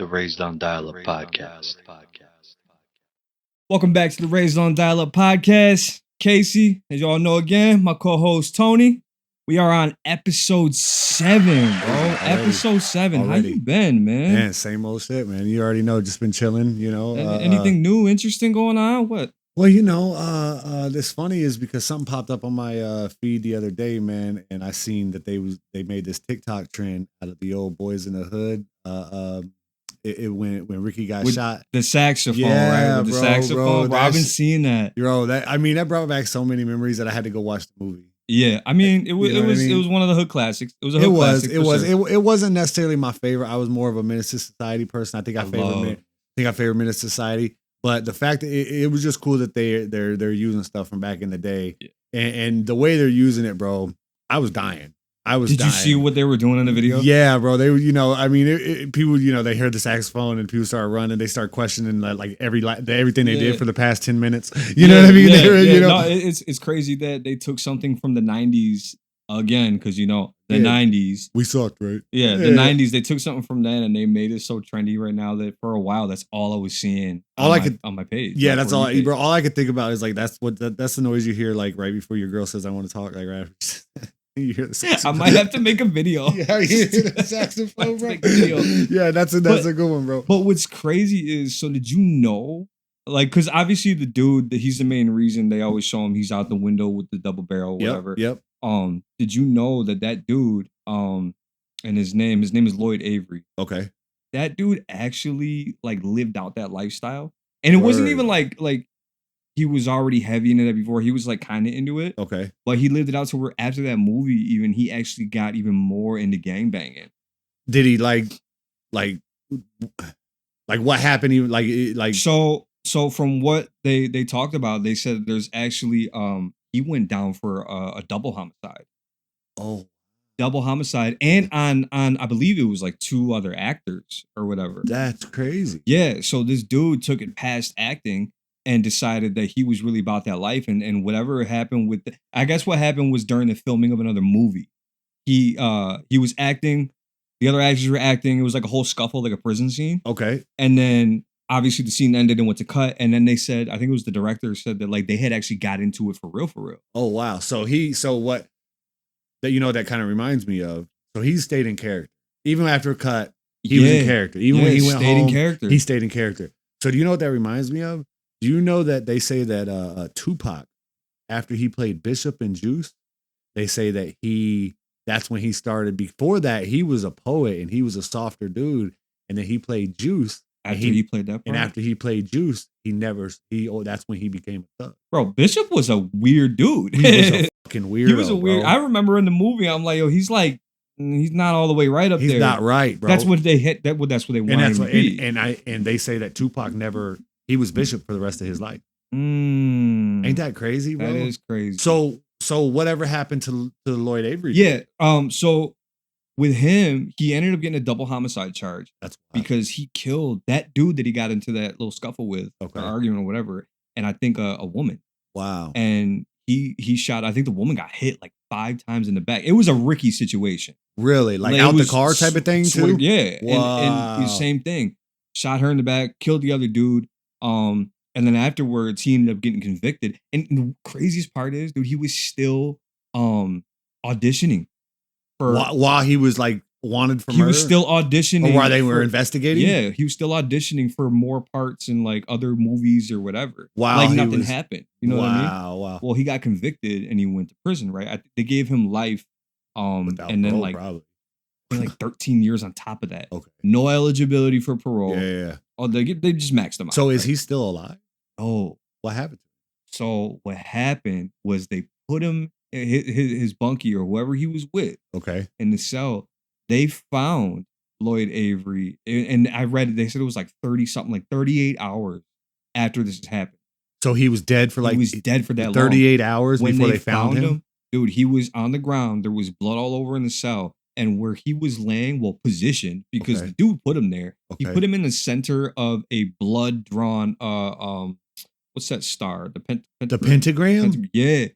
the Raised on Dialup podcast. Welcome back to the Raised on Dialup podcast. Casey, as y'all know again, my co-host Tony. We are on episode 7, bro. Episode 7. Already. How you been, man? Man, same old shit, man. You already know, just been chilling, you know. Anything new, interesting going on? What? Well, you know, this funny is because something popped up on my feed the other day, man, and I seen that they made this TikTok trend out of the old Boys in the Hood. It when Ricky got With shot. the saxophone, Yeah, right? With the bro, saxophone. Bro, I've been that's- seeing that. Bro, that brought back so many memories that I had to go watch the movie. Yeah, I mean, it was You know what I mean? it was one of the hood classics. It was a hood classic. It wasn't necessarily my favorite. I was more of a Menace to Society person. I think I favored Menace to Society. But the fact that it was just cool that they're using stuff from back in the day, Yeah. and the way they're using it, bro. I was dying. Did you see what they were doing in the video? Yeah, bro. They were, you know, I mean, people, you know, they heard the saxophone and people started running. They start questioning like everything they did for the past 10 minutes. You know what I mean? You know, no, it's crazy that they took something from the 90s again, because you know the 90s. We sucked, right? Yeah, the 90s. They took something from then and they made it so trendy right now that for a while that's all I was seeing. On my page. Yeah, like, that's all, bro. All I could think about is like that's the noise you hear like right before your girl says I want to talk, like right after. You hear the saxophone. I might have to make a video. Yeah, you hear the saxophone, bro. Make a video. Yeah, that's a good one, bro. But what's crazy is, so did you know, like, because obviously the dude, he's the main reason they always show him, he's out the window with the double barrel, whatever. Yep. Did you know that dude, and his name is Lloyd Avery. Okay. That dude actually like lived out that lifestyle, and it wasn't even like he was already heavy into that before. He was like kind of into it. Okay. But he lived it out to where after that movie, even he actually got even more into gangbanging. Did he like what happened? Even like So from what they talked about, they said there's actually he went down for a double homicide. Oh, Double homicide, and on I believe it was like 2 other actors or whatever. that's crazy. Yeah. So this dude took it past acting and decided that he was really about that life, and whatever happened with I guess what happened was during the filming of another movie. He was acting, the other actors were acting, it was like a whole scuffle, like a prison scene. Okay. And then obviously the scene ended and went to cut, and then they said, I think it was the director said that like they had actually got into it for real. Oh wow. So what that, you know, that kind of reminds me of. So he stayed in character even after a cut. He was in character. Even when he went home, he stayed in character. So do you know what that reminds me of? Do you know that they say that Tupac, after he played Bishop in Juice, they say that that's when he started. Before that, he was a poet and he was a softer dude. And then he played Juice. After he played that part? And after he played Juice, that's when he became a thug. Bro, Bishop was a weird dude. He was a fucking weirdo. He was a weird. Bro. I remember in the movie, I'm like, yo, he's not all the way right up there. He's not right, bro. That's what they hit. That's what they wanted him to be. And they say that Tupac he was Bishop for the rest of his life. Ain't that crazy, bro? That is crazy. So whatever happened to Lloyd Avery? Yeah. So with him, he ended up getting a double homicide charge. That's because he killed that dude that he got into that little scuffle with, or argument or whatever, and I think a woman. Wow. And he shot. I think the woman got hit like 5 times in the back. It was a Ricky situation. Really, like out the car type of thing too. Yeah. Wow. And the same thing. Shot her in the back, killed the other dude. And then afterwards, he ended up getting convicted. And the craziest part is, dude, he was still auditioning for while he was like wanted for murder. He was still auditioning, or while they were investigating. Yeah, he was still auditioning for more parts in like other movies or whatever. Wow, like nothing happened. You know what I mean? Wow. Well, he got convicted and he went to prison. Right? They gave him life. Without and then parole, like probably. like 13 years on top of that. Okay. No eligibility for parole. Yeah. Oh, they just maxed him out. So is he still alive? Oh, what happened to him? So what happened was they put him, his bunkie or whoever he was with, in the cell. They found Lloyd Avery, and I read it. They said it was like 38 hours after this had happened. So he was dead for he was dead for that 38 hours when before they found him? Dude, he was on the ground. There was blood all over in the cell. And where he was laying, positioned, because the dude put him there. He put him in the center of a blood-drawn, what's that star? The pentagram? Yeah.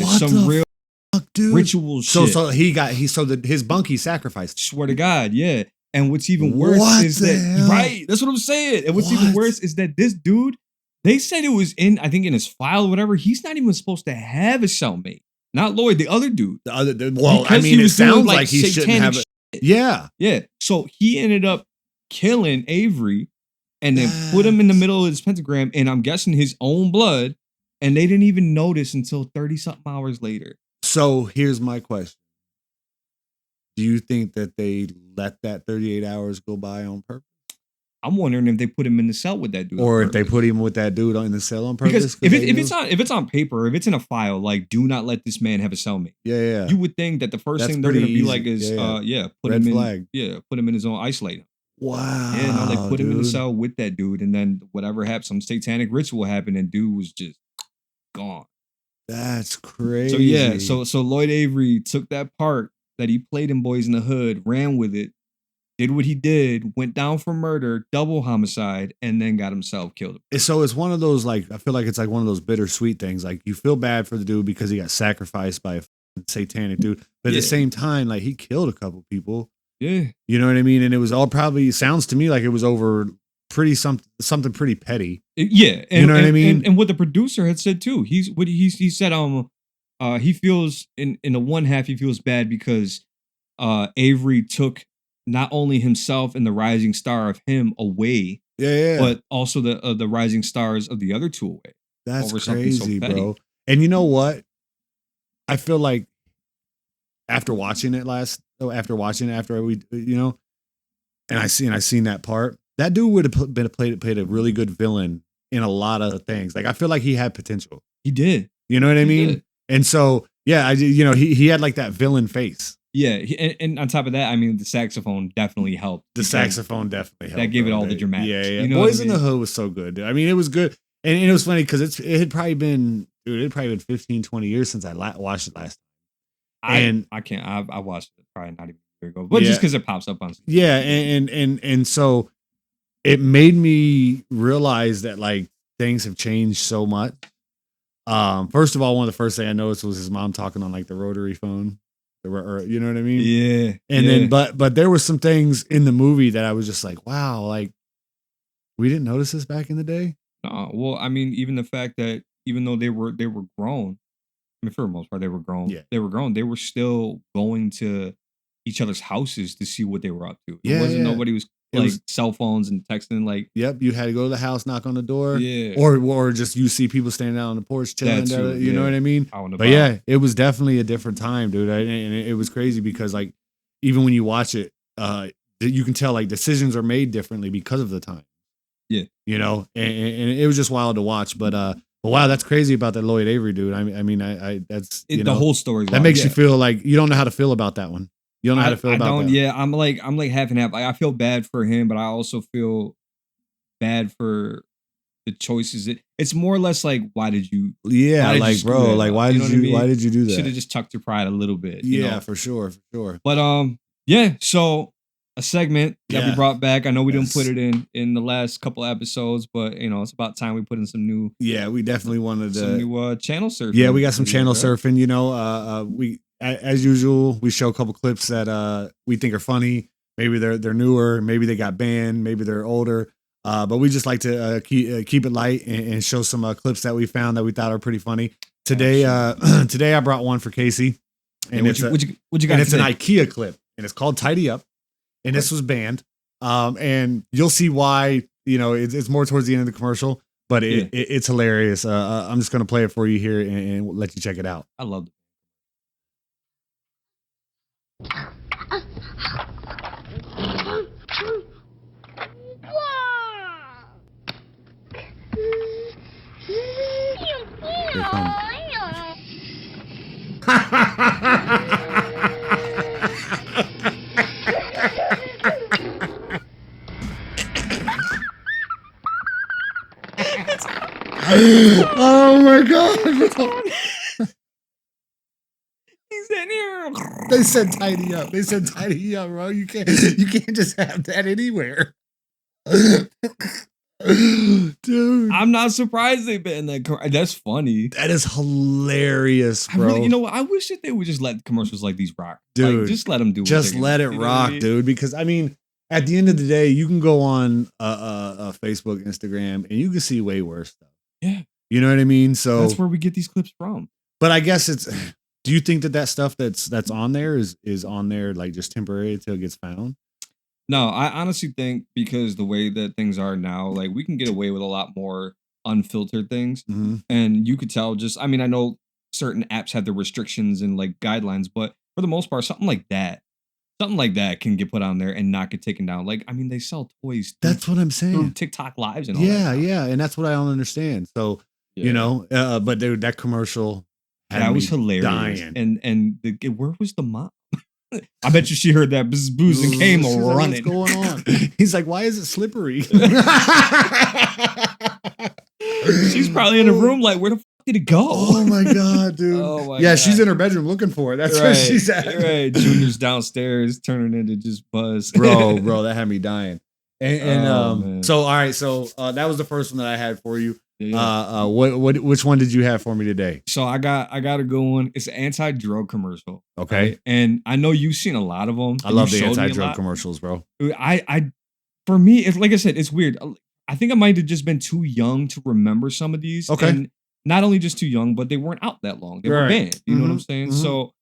What some real fuck, dude? ritual shit. So his bunkie sacrificed. Swear to God, yeah. And what's even worse is that, right? That's what I'm saying. And what's even worse is that this dude, they said it was I think in his file or whatever, he's not even supposed to have a cellmate. Not Lloyd, the other dude. Well, I mean, it sounds like he shouldn't have it. Yeah. Yeah. So he ended up killing Avery and then put him in the middle of his pentagram, and I'm guessing his own blood, and they didn't even notice until 30-something hours later. So here's my question. Do you think that they let that 38 hours go by on purpose? I'm wondering if they put him in the cell with that dude, or if they put him with that dude in the cell on purpose. Because if it's on paper, if it's in a file, like, do not let this man have a cellmate. Yeah. You would think that the first thing they're gonna be like is, put Red him flag. put him in his own isolator. Wow. Yeah, no, they put him in the cell with that dude, and then whatever happened, some satanic ritual happened, and dude was just gone. That's crazy. So Lloyd Avery took that part that he played in Boyz n the Hood, ran with it, did what he did, went down for murder, double homicide, and then got himself killed. So it's one of those, like, I feel like it's like one of those bittersweet things. Like, you feel bad for the dude because he got sacrificed by a satanic dude, but at the same time, like, he killed a couple people. Yeah, you know what I mean. And it was all probably, sounds to me like it was over something pretty petty. And, you know what I mean. And what the producer had said too. He said he feels in the one half he feels bad because Avery took not only himself and the rising star of him away, but also the rising stars of the other two away. That's crazy, bro. And you know what? I feel like after watching it after we, you know, and I seen that part, that dude would have played a really good villain in a lot of things. Like, I feel like he had potential. He did. You know what I mean? Did. And so, yeah, he had like that villain face. Yeah, and on top of that, I mean, the saxophone definitely helped. The saxophone definitely helped. That gave it all the dramatics. Yeah. You know Boyz n the Hood was so good. I mean, it was good. And it was funny because it had probably been 15, 20 years since I watched it last time. I watched it probably not even a year ago, but just because it pops up on. Yeah, and so it made me realize that, like, things have changed so much. First of all, one of the first things I noticed was his mom talking on, like, the rotary phone. Or, you know what I mean? Yeah. And then, but there were some things in the movie that I was just like, wow, like, we didn't notice this back in the day. No, well, I mean, even the fact that even though they were grown, I mean, for the most part, they were grown. Yeah. They were grown. They were still going to each other's houses to see what they were up to. It wasn't nobody was like cell phones and texting. Like, yep, you had to go to the house, knock on the door, yeah, or just you see people standing out on the porch chilling. You know what I mean? But yeah, it was definitely a different time, dude. And it was crazy because, like, even when you watch it, you can tell, like, decisions are made differently because of the time. Yeah, you know, and it was just wild to watch. But wow, that's crazy about that Lloyd Avery dude. I mean, that's the whole story. That makes you feel like you don't know how to feel about that one. You don't know how to feel about that. Yeah, I'm like half and half. Like, I feel bad for him, but I also feel bad for the choices. It's more or less like, why did you? Yeah, why did you do that? Should have just tucked your pride a little bit. Yeah, for sure. But yeah. So a segment that we brought back. I know we didn't put it in the last couple episodes, but you know, it's about time we put in some new. Yeah, we definitely wanted some new channel surfing. Yeah, we got some channel surfing. You know, we. As usual, we show a couple clips that we think are funny. Maybe they're newer. Maybe they got banned. Maybe they're older. But we just like to keep it light and show some clips that we found that we thought are pretty funny. Today, today I brought one for Casey, and what you got? And it's an IKEA clip, and it's called "Tidy Up," and this was banned. And you'll see why. You know, it's more towards the end of the commercial, but it's hilarious. I'm just gonna play it for you here and let you check it out. I love it. Oh my god. They said tidy up. They said tidy up, bro. You can't just have that anywhere. Dude, I'm not surprised they banned that. That's funny. That is hilarious, bro. You know what? I wish that they would just let commercials like these rock. Dude, like, just let them do it. Just let it rock, dude. Because I mean, at the end of the day, you can go on Facebook, Instagram, and you can see way worse stuff. Yeah. You know what I mean? So that's where we get these clips from. But I guess it's. Do you think that stuff that's on there is on there like just temporary until it gets found? No, I honestly think because the way that things are now, like we can get away with a lot more unfiltered things, and you could tell. Just, I mean, I know certain apps have their restrictions and like guidelines, but for the most part, something like that can get put on there and not get taken down. Like, I mean, they sell toys. That's what I'm saying. Through TikTok lives and all that. Yeah, yeah, and that's what I don't understand. So you know, but dude, that commercial. That was hilarious. Dying. And where was the mom? I bet you she heard that booze and came running. What's going on? He's like, why is it slippery? She's probably in a room like, where the fuck did it go? Oh my God, dude. God. She's in her bedroom looking for it. That's where she's at. Right. Junior's downstairs turning into just Buzz. Bro, that had me dying. And so, all right. So that was the first one that I had for you. Yeah. Which one did you have for me today? So I got a good one. It's an anti-drug commercial. Okay. Right? And I know you've seen a lot of them. I love the anti-drug commercials, bro. For me, it's like I said, it's weird. I think I might have just been too young to remember some of these. Okay. And not only just too young, but they weren't out that long. They were banned. You know what I'm saying? So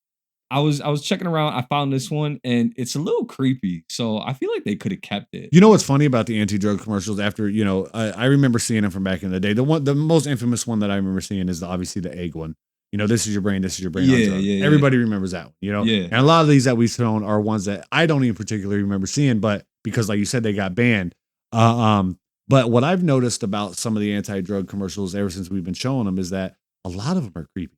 I was checking around. I found this one, and it's a little creepy. So I feel like they could have kept it. You know what's funny about the anti-drug commercials? After I remember seeing them from back in the day. The most infamous one that I remember seeing is obviously the egg one. You know, this is your brain. Yeah. Everybody remembers that one. You know, yeah. And a lot of these that we've shown are ones that I don't even particularly remember seeing, but because, like you said, they got banned. But what I've noticed about some of the anti-drug commercials ever since we've been showing them is that a lot of them are creepy.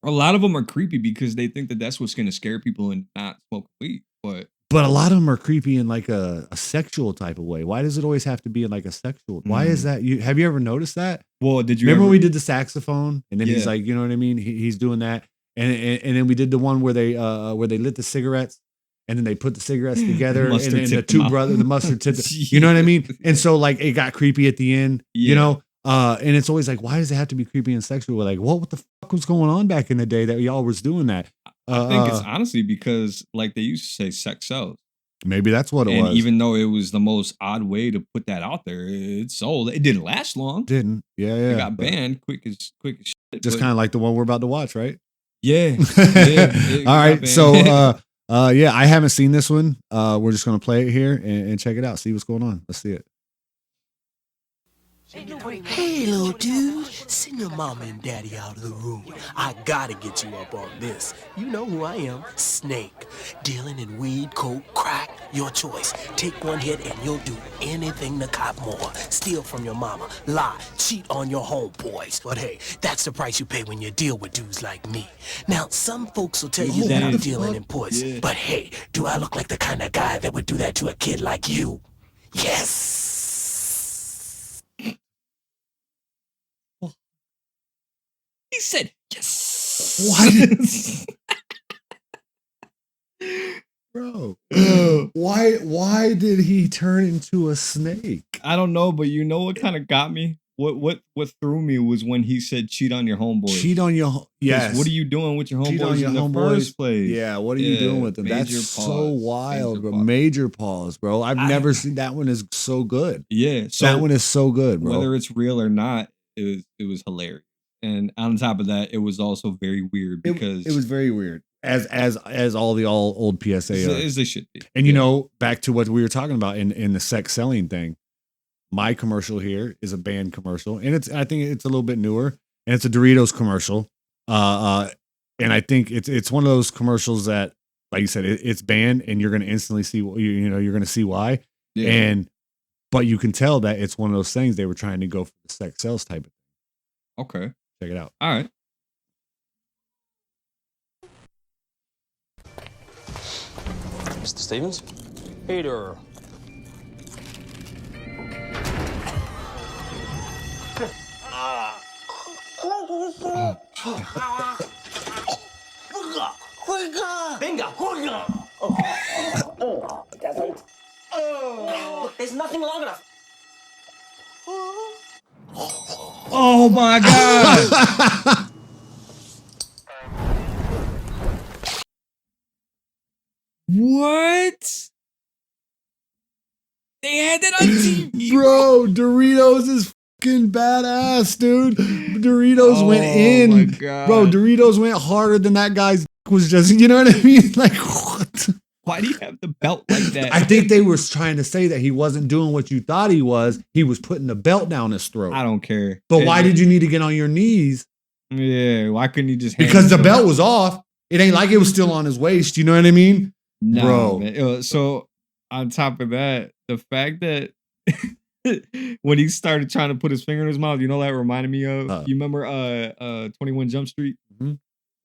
A lot of them are creepy because they think that that's what's going to scare people and not smoke weed. But a lot of them are creepy in like a sexual type of way. Why does it always have to be in like a sexual? Why is that? Have you ever noticed that? Well, did you remember when we did the saxophone and then he's like, you know what I mean? He's doing that. And then we did the one where they lit the cigarettes and then they put the cigarettes together and the two brothers, the mustard tip. You know what I mean? And so like it got creepy at the end, you know? And it's always like, why does it have to be creepy and sexual? We're like, what the fuck was going on back in the day that y'all was doing that? I think it's honestly because like they used to say sex sells. Maybe that's what it was. And even though it was the most odd way to put that out there, it sold. It didn't last long. Didn't. Yeah. It got banned quick as shit. Just kind of like the one we're about to watch, right? Yeah. All right. So, I haven't seen this one. We're just going to play it here and check it out. See what's going on. Let's see it. Hey, little dude, send your mama and daddy out of the room. I gotta get you up on this. You know who I am, Snake. Dealing in weed, coke, crack, your choice. Take one hit and you'll do anything to cop more. Steal from your mama, lie, cheat on your homeboys. But hey, that's the price you pay when you deal with dudes like me. Now, some folks will tell you that I'm dealing in puss. But hey, do I look like the kind of guy that would do that to a kid like you? Yes. He said, yes. What? Bro. Why did he turn into a snake? I don't know, but you know what kind of got me? What threw me was when he said cheat on your homeboys. Cheat on your yes. What are you doing with your homeboys in the first place? Yeah, what are you doing with them? That's so wild, bro. Major pause, bro. I've never seen that one is so good. Yeah. So that one is so good, bro. Whether it's real or not, it was hilarious. And on top of that, it was also very weird because it was very weird. As all the old PSA are. As they should be. And you know, back to what we were talking about in the sex selling thing. My commercial here is a band commercial, and I think it's a little bit newer, and it's a Doritos commercial. And I think it's one of those commercials that, like you said, it's banned, and you're going to instantly see you're going to see why. Yeah. But you can tell that it's one of those things they were trying to go for the sex sales type of thing. Okay, check it out. All right. Mr. Stevens? Hey there. There's nothing long enough. Oh my God. What? They had that on TV, bro. Doritos is fucking badass, dude. Doritos went in, my God. bro. Doritos went harder than that guy's was just. You know what I mean? Like what? Why do you have the belt like that? I think they were trying to say that he wasn't doing what you thought he was. He was putting the belt down his throat. I don't care. But why did you need to get on your knees? Yeah, why couldn't you just? Because the belt was off. It ain't like it was still on his waist. You know what I mean? No, bro. Man. So on top of that, the fact that when he started trying to put his finger in his mouth, you know, that reminded me of. You remember 21 Jump Street? Mm-hmm.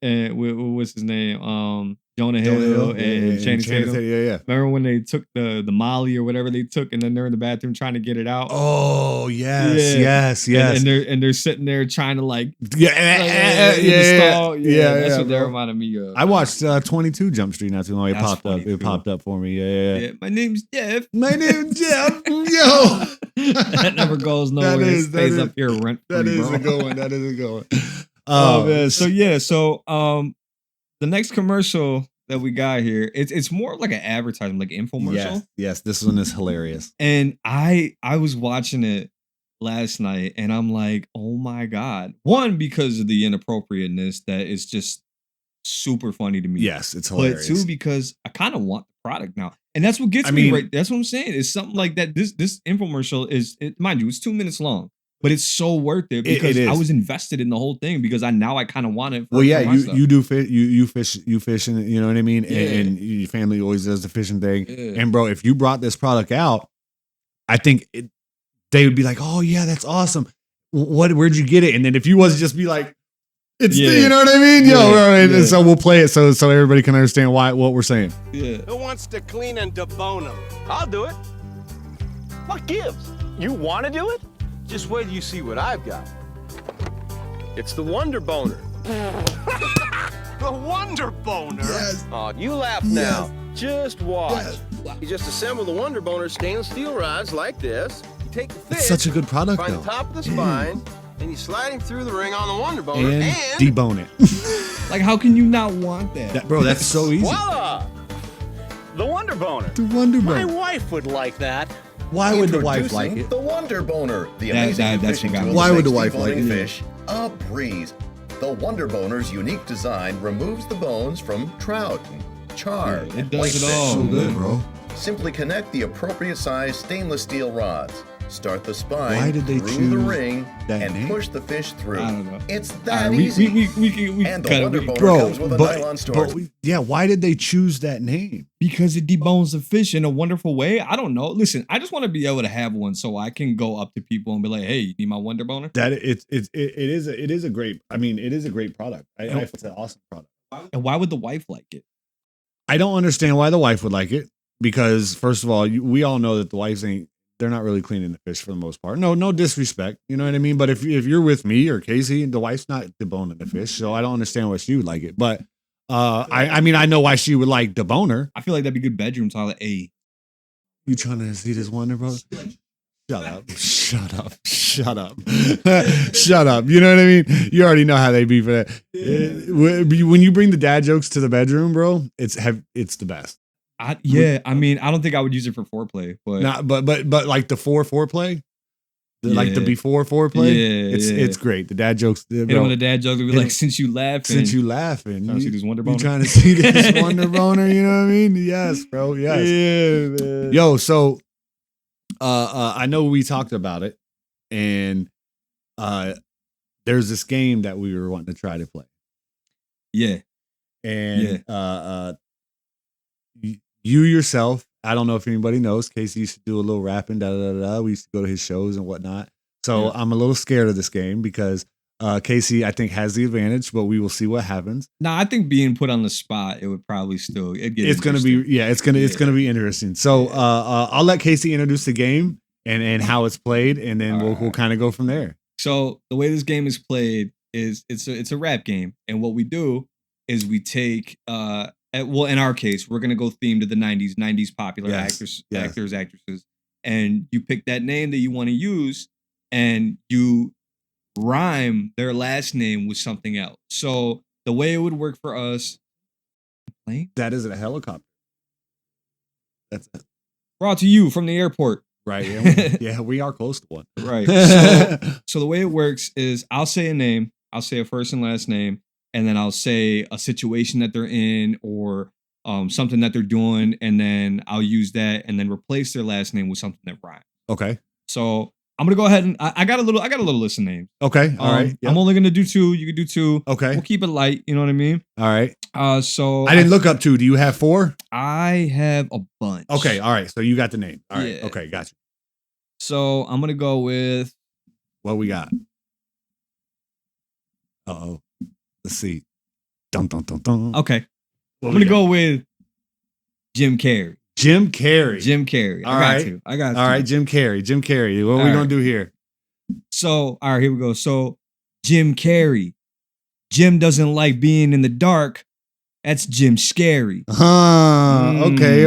And what's his name? Jonah Hill and Channing Tatum. Yeah. Remember when they took the Molly or whatever they took, and then they're in the bathroom trying to get it out? Oh yes. And they're sitting there trying to like yeah. That's what that reminded me of. I watched 22 Jump Street not too long. It popped up for me. Yeah. My name's Jeff. My name's Jeff. Yo, that never goes nowhere. It stays up here rent free. That is a good one. That is a good one. Oh man. So the next commercial that we got here, it's more like an advertisement, like an infomercial. Yes, this one is hilarious. And I was watching it last night, and I'm like, oh my God. One, because of the inappropriateness that is just super funny to me. Yes, it's hilarious. But two, because I kind of want the product now. And that's what gets me right. That's what I'm saying. It's something like that. This infomercial is, mind you, it's 2 minutes long. But it's so worth it because I was invested in the whole thing because I kind of want it. You do fish, you fish, and you know what I mean. Yeah. And your family always does the fishing thing. Yeah. And bro, if you brought this product out, I think they would be like, "Oh yeah, that's awesome. Where'd you get it?" And then if you was just be like, "It's you know what I mean, And so we'll play it so everybody can understand what we're saying. Yeah. Who wants to clean and debone them? I'll do it. What gives? You want to do it? Just wait till you see what I've got. It's the Wonder Boner. The Wonder Boner? Yes. Oh, you laugh now. Just watch. Yes. You just assemble the Wonder Boner stainless steel rods like this. You take the fish. It's such a good product, find the top of the spine, and you slide him through the ring on the Wonder Boner and debone it. Like, how can you not want that? Bro, that's so easy. Voila! The Wonder Boner. The Wonder Boner. My wife would like that. Why would the wife like it? The Wonder Boner, the amazing fishing tool. Why would the wife like it? Fish a breeze. The Wonder Boner's unique design removes the bones from trout, char, it does it all. So good, bro. Simply connect the appropriate size stainless steel rods. Start the spine. Why did they through the choose ring that and name? push the fish through. I don't know. It's that easy. We and the cut Wonder it. Boner comes with a nylon storage. Why did they choose that name? Because it debones the fish in a wonderful way. I don't know. Listen, I just want to be able to have one so I can go up to people and be like, "Hey, you need my Wonder Boner?" That it is a great. I mean, it is a great product. It's an awesome product. And why would the wife like it? I don't understand why the wife would like it. Because first of all, we all know that the wives they're not really cleaning the fish for the most part. No disrespect, you know what I mean? But if you're with me or Casey, the wife's not deboning the fish, so I don't understand why she would like it. But I mean, I know why she would like deboner. I feel like that'd be good bedroom talk. Hey, you trying to see this Wonder, bro? Shut up. Shut up. Shut up. Shut up. You know what I mean? You already know how they be for that. When you bring the dad jokes to the bedroom, bro, it's the best. I mean, I don't think I would use it for foreplay, but but like the foreplay, like the before foreplay, it's great. The dad jokes, when the dad jokes would be like, since you laughing, trying to see this Wonder Boner, you trying to see this Wonder Boner, you know what I mean? Yes, bro. Yes. Yeah, man. Yo, so I know we talked about it, and there's this game that we were wanting to try to play. Yeah, and you yourself, I don't know if anybody knows, Casey used to do a little rapping, We used to go to his shows and whatnot. So I'm a little scared of this game because Casey, I think, has the advantage, but we will see what happens. No, I think being put on the spot, it would probably still. It's going to be, it's going to be interesting. So I'll let Casey introduce the game and how it's played, and then we'll kind of go from there. So the way this game is played is it's a rap game, and what we do is we take in our case, we're gonna go theme to the 90s popular actors, actresses, and you pick that name that you want to use, and you rhyme their last name with something else. So the way it would work for us, that is a helicopter. That's it. Brought to you from the airport. Right. Yeah, we are close to one. Right. So the way it works is I'll say a name, I'll say a first and last name, and then I'll say a situation that they're in or something that they're doing, and then I'll use that and then replace their last name with something that rhymes. Okay. So I'm gonna go ahead and I got a little list of names. Okay. All right. Yep. I'm only gonna do 2. You can do 2. Okay. We'll keep it light. You know what I mean? All right. So I didn't look up 2. Do you have 4? I have a bunch. Okay. All right. So you got the name. All right. Yeah. Okay. Gotcha. So I'm gonna go with What we got? Uh-oh. Let's see. Dun, dun, dun, dun. okay. I'm gonna go with Jim Carrey. Jim Carrey. Jim Carrey. I got to. All right, Jim Carrey. Jim Carrey. What are we going to do here? So, all right, here we go. So, Jim Carrey. Jim doesn't like being in the dark. That's Jim Scary. Okay.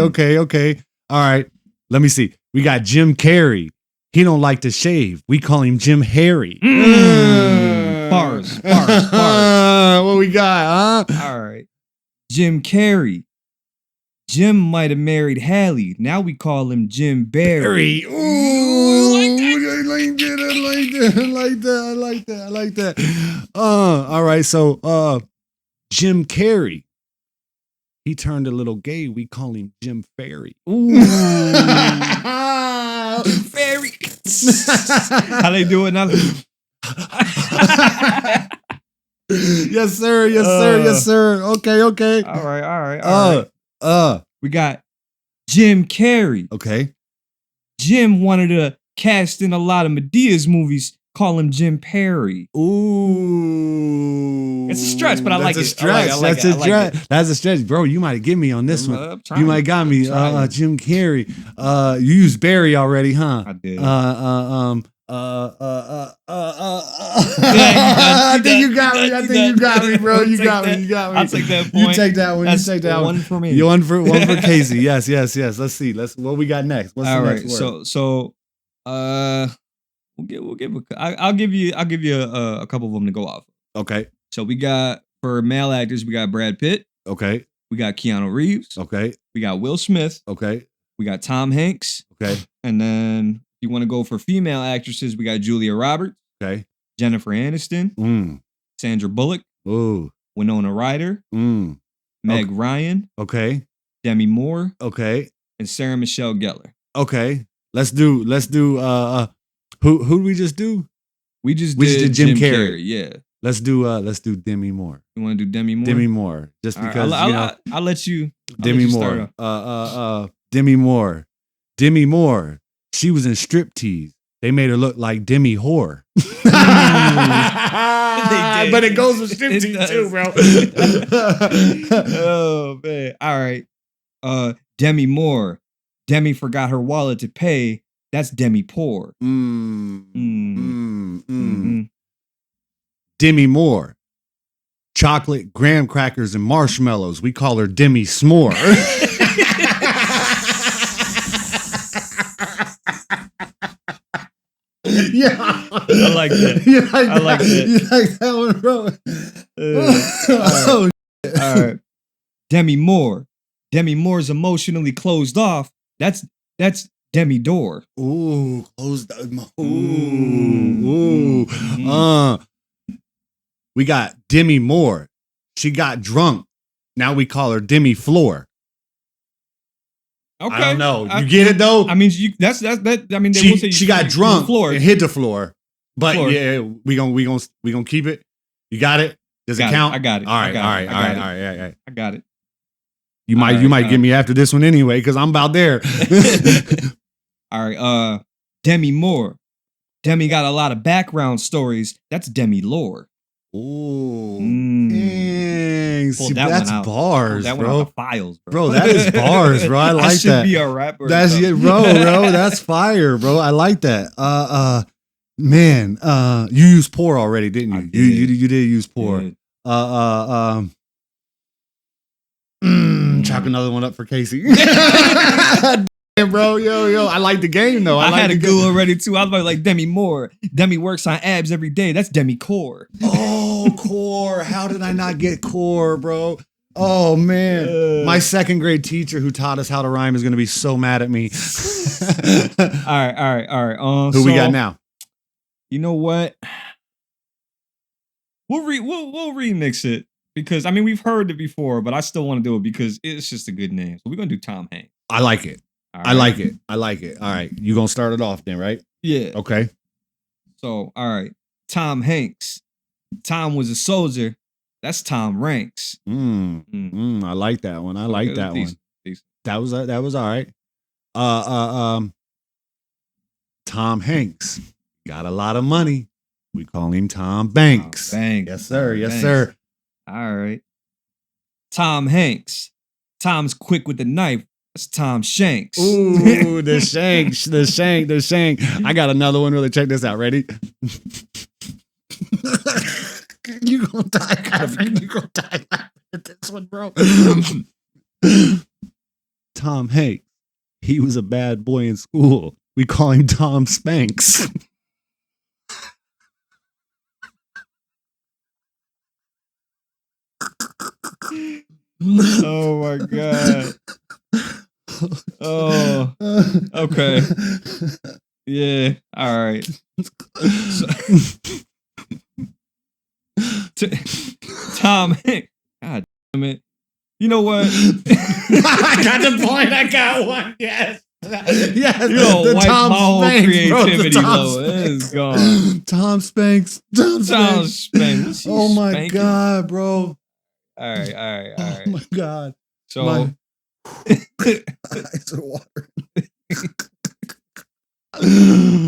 All right. Let me see. We got Jim Carrey. He don't like to shave. We call him Jim Harry. Bars. What we got, huh? All right. Jim Carrey. Jim might have married Hallie. Now we call him Jim Barry. Ooh, I like that. All right. So, Jim Carrey. He turned a little gay. We call him Jim Fairy. Ooh. Fairy. How they do it now? Yes, sir. Okay. All right. We got Jim Carrey. Okay. Jim wanted to cast in a lot of Medea's movies. Call him Jim Perry. Ooh. It's a stretch, but I like it. That's a stretch. Bro, you might get me on this one. You might got me. Jim Carrey. You used Barry already, huh? I did. I think you got me, bro. You got me. I'll take that point. You take that one. That's one for me. One for Casey. Yes. Let's see. What we got next. What's all the right. next word? So I'll give you a couple of them to go off. Okay. So we got for male actors, we got Brad Pitt. Okay. We got Keanu Reeves. Okay. We got Will Smith. Okay. We got Tom Hanks. Okay. And then if you want to go for female actresses, we got Julia Roberts. Okay. Jennifer Aniston. Sandra Bullock. Ooh. Winona Ryder. Meg Ryan. Okay. Demi Moore. Okay. And Sarah Michelle Gellar. Okay. Let's do who did we just do? We just did Jim Carrey. Yeah. Let's do Demi Moore. You want to do Demi Moore? Demi Moore. Just because I'll let you Demi Moore. Demi Moore. Demi Moore. She was in striptease. They made her look like Demi Whore. But it goes with striptease too, bro. Oh man. All right. Demi Moore. Demi forgot her wallet to pay. That's Demi Poor. Demi Moore. Chocolate, graham crackers, and marshmallows. We call her Demi S'more. Yeah. I like that. I like that. You like that one, bro? All right. Demi Moore. Demi Moore's emotionally closed off. That's Demi Door. Ooh, closed. Ooh. We got Demi Moore. She got drunk. Now we call her Demi Floor. Okay. I don't know. You get it though? I mean, that's that. I mean, they will say she got drunk and hit the floor. But yeah, we gonna keep it. You got it? Does it count? I got it. All right. I got it. You might get me after this one anyway, because I'm about there. All right. Demi Moore. Demi got a lot of background stories. That's Demi Lore. Ooh. Dang. See, that's bars, that bro. one on the files, bro. Bro, that is bars, bro. I like that. I should be a rapper. That's it, bro. That's fire, bro. I like that. Man, you used poor already, didn't you? You did use poor. Chalk another one up for Casey. Damn, bro, yo, I like the game though. I had a good already too. I was like Demi Moore. Demi works on abs every day. That's Demi Core. Oh, Core. How did I not get Core, bro? Oh man, my second grade teacher who taught us how to rhyme is going to be so mad at me. All right. Who we got now? You know what? We'll remix it because I mean we've heard it before, but I still want to do it because it's just a good name. So we're gonna do Tom Hanks. I like it. Right. I like it. All right, you gonna start it off then, right? Yeah. Okay. So all right, Tom Hanks. Tom was a soldier. That's Tom Ranks. I like that one. I like that one. Decent. That was all right. Tom Hanks got a lot of money. We call him Tom Banks. Banks. Yes, sir. Yes, Banks. sir. All right. Tom Hanks. Tom's quick with the knife. That's Tom Shanks. Ooh, the shank. I got another one. Really, check this out. Ready? You gonna die laughing. You gonna die laughing at this one, bro. Tom Hanks. He was a bad boy in school. We call him Tom Spanks. Oh my God. Oh, okay. Yeah. All right. Tom Hanks. God damn it. You know what? I got the point. I got one. Yes. Yes. You don't wipe Tom my whole Spanks, creativity, bro. low. It's gone. Tom Spanks. Tom Spanks. Oh my Spanking? God, bro. All right. Oh my God. So my eyes are watering.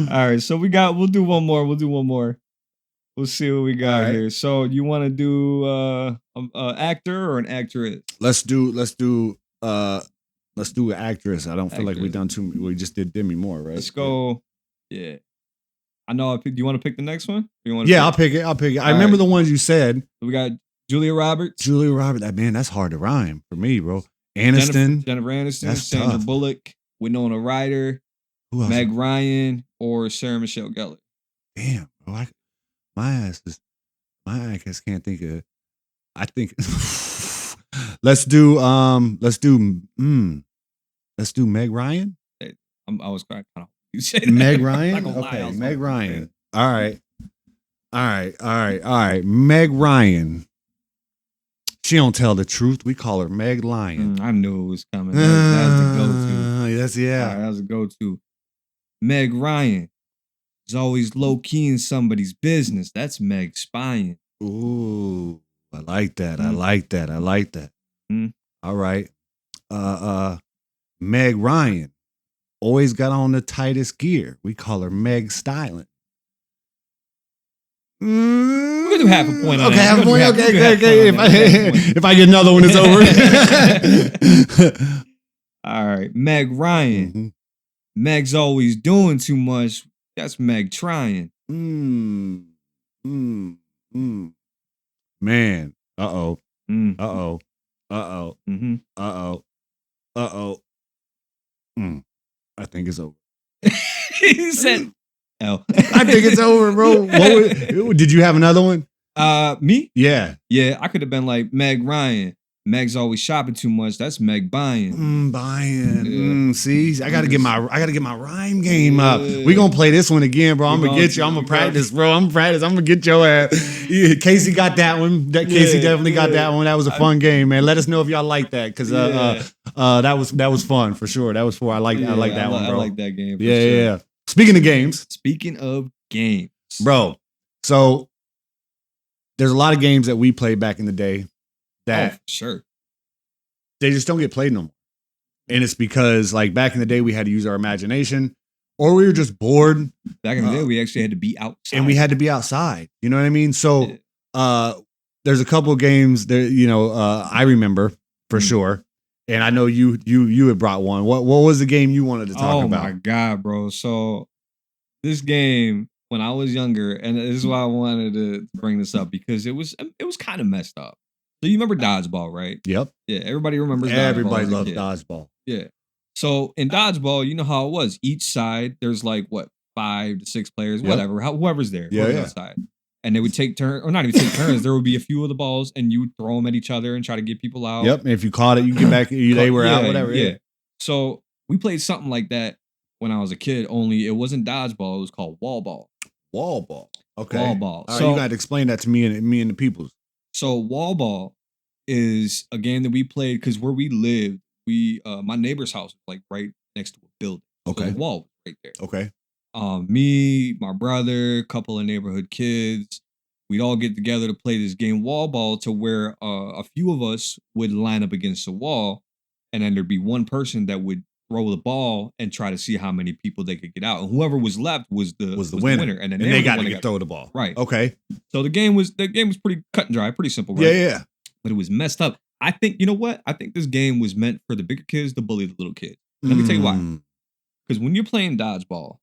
all right. So we'll do one more. We'll see what we got here. So you want to do an actor or an actress? Let's do an actress. I don't feel like we just did Demi Moore, right? Let's go. Yeah. I know. Do you want to pick the next one? I'll pick it. I remember the ones you said. We got Julia Roberts. That's hard to rhyme for me, bro. Aniston. Jennifer Aniston. That's Sandra tough. Bullock. Winona Ryder. Who else? Meg Ryan or Sarah Michelle Gellar. Damn, bro. My ass can't think of. I think let's do Meg Ryan. I was kind of you say that. Meg Ryan. Okay, Meg Ryan. All right. Meg Ryan. She don't tell the truth. We call her Meg Lion. I knew it was coming. That's the go-to. Yes, yeah. Right, that was a go-to. Meg Ryan is always low-key in somebody's business. That's Meg spying. Ooh, I like that. I like that. All right. Meg Ryan always got on the tightest gear. We call her Meg Styling. We're gonna do half a point on Okay, half a point. Okay. If I get another one, it's over. All right, Meg Ryan. Mm-hmm. Meg's always doing too much. That's Meg trying. Man. Uh-oh. I think it's over. He said, "L." I think it's over, bro. Did you have another one? Me? Yeah. Yeah, I could have been like Meg Ryan. Meg's always shopping too much. That's Meg buying. Buying. See, I gotta get my rhyme game up. We gonna play this one again, bro. I'm gonna get you. I'm gonna practice, bro. I'm gonna get your ass. Casey got that one. Casey definitely got that one. That was a fun game, man. Let us know if y'all like that, because that was fun for sure. That was I like that one, bro. I like that game. Yeah. Speaking of games, bro. So there's a lot of games that we played back in the day that sure they just don't get played no more. And it's because like back in the day we had to use our imagination, or we were just bored. Back in the day we actually had to be outside. And we had to be outside. You know what I mean? So there's a couple of games that I remember for sure. And I know you had brought one. What was the game you wanted to talk about? Oh my God, bro. So this game when I was younger, and this is why I wanted to bring this up, because it was kind of messed up. So you remember dodgeball, right? Yep. Yeah, everybody remembers dodgeball. Everybody loved dodgeball. Yeah. So in dodgeball, you know how it was. Each side, there's like 5 to 6 players, whatever, whoever's there, yeah. side. and they would take turns, or not even take turns. There would be a few of the balls, and you would throw them at each other and try to get people out. Yep. And if you caught it, you get back. They were out. Whatever. Yeah. So we played something like that when I was a kid. Only it wasn't dodgeball. It was called wall ball. Wall ball. Okay. Wall ball. All right, so you got to explain that to me and the peoples. So wall ball is a game that we played because where we lived, my neighbor's house was like right next to a building. Okay. So the wall was right there. Okay. Me, my brother, a couple of neighborhood kids, we'd all get together to play this game wall ball to where a few of us would line up against the wall, and then there'd be one person that would throw the ball and try to see how many people they could get out. And whoever was left was the winner. And then they got to throw the ball. Right. Okay. So the game was pretty cut and dry, pretty simple, right? Yeah. But it was messed up. I think, you know what? I think this game was meant for the bigger kids to bully the little kids. Let me tell you why. Because when you're playing dodgeball,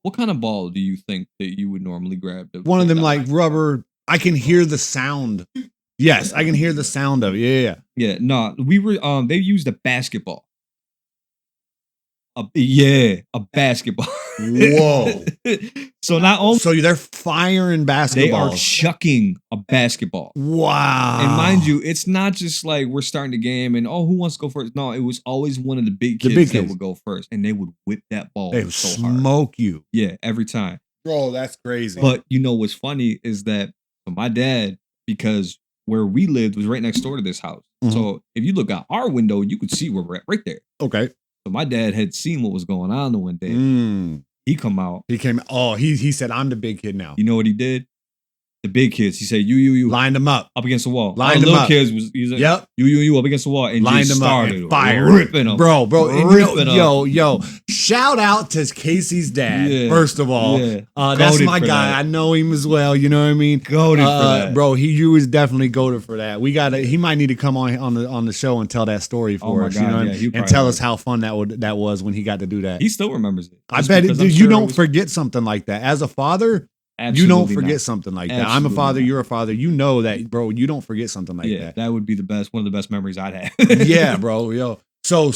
what kind of ball do you think that you would normally grab? One of them like rubber. I can hear the sound. Yes, I can hear the sound of it. Yeah. No, we were. They used a basketball. A basketball. Whoa. So not only they're firing basketballs. They are chucking a basketball. Wow. And mind you, it's not just like we're starting the game and who wants to go first? No, it was always one of the big kids that would go first, and they would whip that ball. They would so hard. smoke you. Yeah, every time. Bro, that's crazy. But you know what's funny is that my dad, because where we lived was right next door to this house. Mm-hmm. So if you look out our window, you could see where we're at right there. Okay. So my dad had seen what was going on the one day. He come out. He came. Oh, he said, "I'm the big kid now." You know what he did? The big kids. He said, "You." Lined them up against the wall. Lined them little up. Kids was. He said, yep. You up against the wall and lined just them started up and fired, ripping them, bro. Ripping them. Yo. Shout out to Casey's dad. Yeah. First of all, that's my guy. That. I know him as well. You know what I mean? Goated for that, bro. You was definitely goated for that. He might need to come on the show and tell that story for us. God, you know, and tell us how fun that was when he got to do that. He still remembers it. I bet you don't forget something like that as a father. Absolutely you don't forget not. something like that. Absolutely I'm a father. not. You're a father. You know that, bro. You don't forget something like that. That would be one of the best memories I'd have. Yeah, bro. Yo. So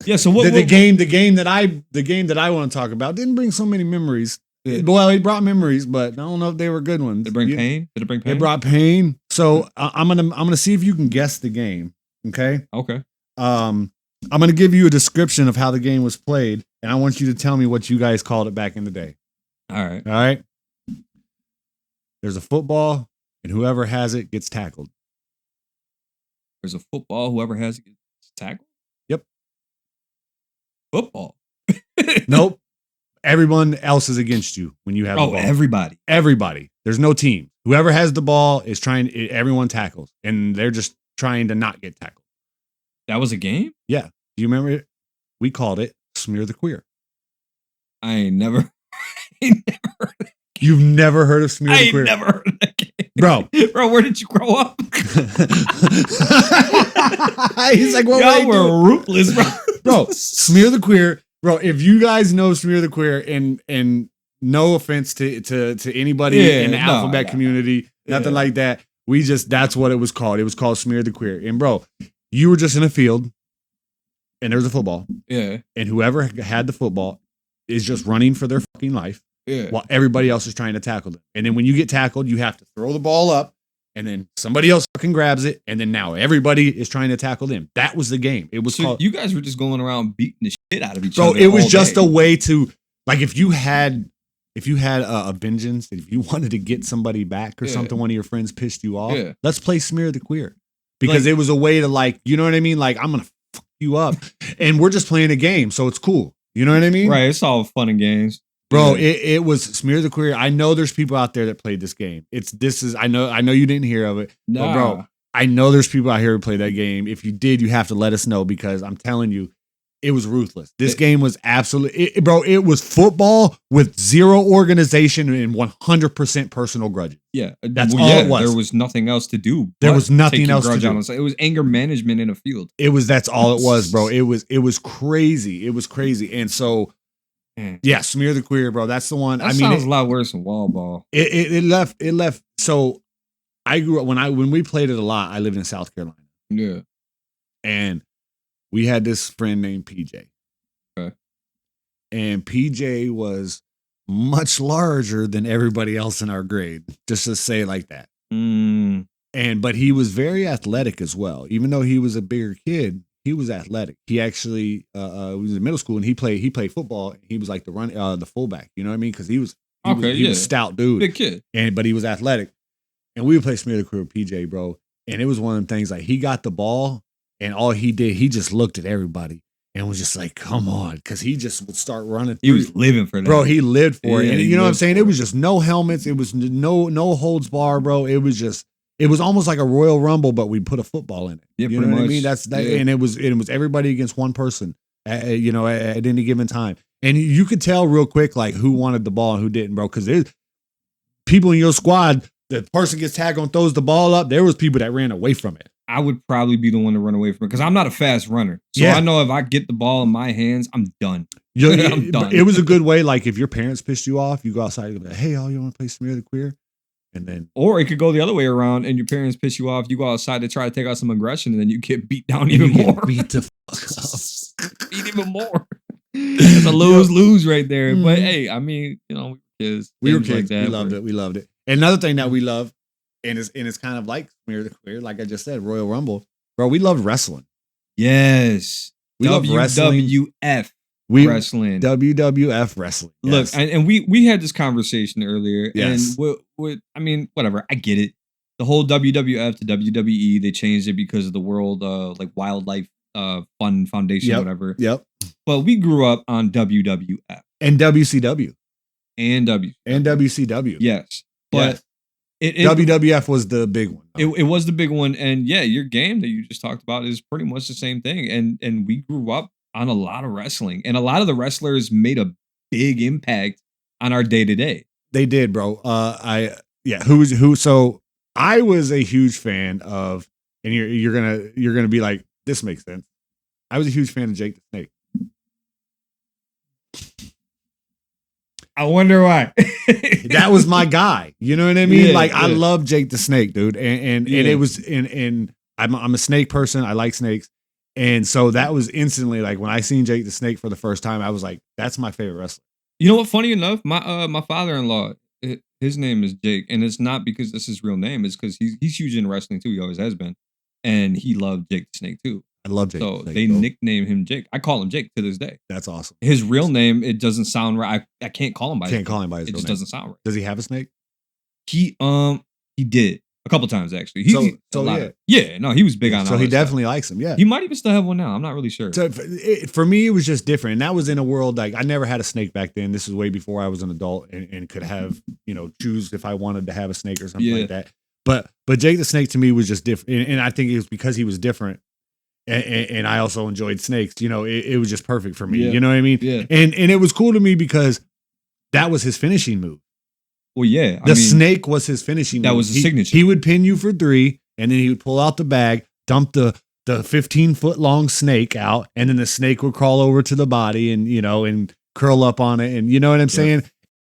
Yeah. So what the game that I want to talk about didn't bring so many memories. Yeah. Well, it brought memories, but I don't know if they were good ones. Did it bring pain? Did it bring pain? It brought pain. So I'm gonna see if you can guess the game. Okay. Okay. I'm gonna give you a description of how the game was played, and I want you to tell me what you guys called it back in the day. All right. All right. There's a football, and whoever has it gets tackled. There's a football. Whoever has it gets tackled? Yep. Football. Nope. Everyone else is against you when you have the ball. Everybody. Everybody. There's no team. Whoever has the ball is everyone tackles, and they're just trying to not get tackled. That was a game? Yeah. Do you remember it? We called it Smear the Queer. I ain't never heard of You've never heard of Smear the Queer? I ain't never heard of that game. Bro, where did you grow up? He's like, what y'all were ruthless, bro. Bro, Smear the Queer. Bro, if you guys know Smear the Queer, and no offense to anybody in the alphabet community, nothing like that. That's what it was called. It was called Smear the Queer. And bro, you were just in a field, and there's a football. Yeah. And whoever had the football is just running for their fucking life. Yeah. While everybody else is trying to tackle them. And then when you get tackled, you have to throw the ball up, and then somebody else fucking grabs it, and then now everybody is trying to tackle them. That was the game. It was called. You guys were just going around beating the shit out of each other. Bro, it was just a way to, like, if you had a vengeance, if you wanted to get somebody back or something, one of your friends pissed you off, let's play Smear the Queer. Because it was a way to, like, you know what I mean? Like, I'm going to fuck you up. And we're just playing a game, so it's cool. You know what I mean? Right. It's all fun and games. Bro, it was Smear the Queer. I know there's people out there that played this game. I know you didn't hear of it. Nah. But bro, I know there's people out here who play that game. If you did, you have to let us know, because I'm telling you, it was ruthless. This game was absolutely, it was football with zero organization and 100% personal grudges. Yeah. That's all it was. There was nothing else to do. There was nothing else to do. It was anger management in a field. That's all it was, bro. It was crazy. It was crazy. And so, yeah, Smear the Queer, bro. That's the one. That sounds a lot worse than wall ball. It left. So I grew up when we played it a lot. I lived in South Carolina. Yeah. And we had this friend named PJ. Okay. And PJ was much larger than everybody else in our grade. Just to say it like that. But he was very athletic as well. Even though he was a bigger kid, he was athletic. He actually was in middle school and he played football. He was like the fullback. You know what I mean? Because he was was a stout dude, big kid, but he was athletic. And we would play Smear the Queer with PJ, bro. And it was one of them things like he got the ball and all he did, he just looked at everybody and was just like, come on. Because he just would start running. He was living for that. Bro, he lived for it. And you know what I'm saying? It was just no helmets. It was no holds bar, bro. It was almost like a Royal Rumble, but we put a football in it. Yeah, you know what I mean? And it was everybody against one person, at any given time. And you could tell real quick, like who wanted the ball and who didn't, bro. Because there's people in your squad, the person gets tagged on, throws the ball up. There was people that ran away from it. I would probably be the one to run away from it because I'm not a fast runner. So I know if I get the ball in my hands, I'm done. I'm done. It was a good way. Like if your parents pissed you off, you go outside and be like, hey, y'all, you want to play Smear the Queer? And then, or it could go the other way around and your parents piss you off. You go outside to try to take out some aggression and then you get beat down even more. Beat the fuck up. Beat even more. It's a lose right there. Mm-hmm. But hey, I mean, kids. We were kids. Like that, we loved it. And another thing that we love, and it's kind of like Smear the Queer, like I just said, Royal Rumble. Bro, we loved wrestling. Yes. We love wrestling. WWF wrestling. WWF wrestling. Yes. Look, and we had this conversation earlier. Yes. And I mean, whatever. I get it. The whole WWF to WWE, they changed it because of the World like Wildlife Fund Foundation, whatever. Yep. But we grew up on WWF. And WCW. And WCW. Yes. But WWF was the big one. It was the big one. And yeah, your game that you just talked about is pretty much the same thing. And we grew up on a lot of wrestling. And a lot of the wrestlers made a big impact on our day-to-day. They did, bro. So I was a huge fan of, and you're gonna be like, this makes sense. I was a huge fan of Jake the Snake. I wonder why. That was my guy. You know what I mean? Yeah, I love Jake the Snake, dude. And it was and I'm a snake person. I like snakes. And so that was instantly like when I seen Jake the Snake for the first time, I was like, that's my favorite wrestler. You know what? Funny enough, my father-in-law, his name is Jake, and it's not because that's his real name. It's because he's huge in wrestling too. He always has been, and he loved Jake the Snake too. I love Jake. So they nicknamed him Jake. I call him Jake to this day. That's awesome. His real name, it doesn't sound right. I can't call him by. Can't call him by his real name. It just doesn't sound right. Does he have a snake? He did a couple times actually. He was big on. So he definitely likes him. Yeah, he might even still have one now. I'm not really sure. So for me, it was just different. And that was in a world like I never had a snake back then. This is way before I was an adult and could have choose if I wanted to have a snake or something like that. But Jake the Snake to me was just different, and I think it was because he was different. And I also enjoyed snakes. It was just perfect for me. Yeah. You know what I mean? Yeah. And it was cool to me because that was his finishing move. Well, yeah. The snake was his finishing move. That was his signature. He would pin you for 3, and then he would pull out the bag, dump the 15-foot long snake out, and then the snake would crawl over to the body and curl up on it. And you know what I'm saying?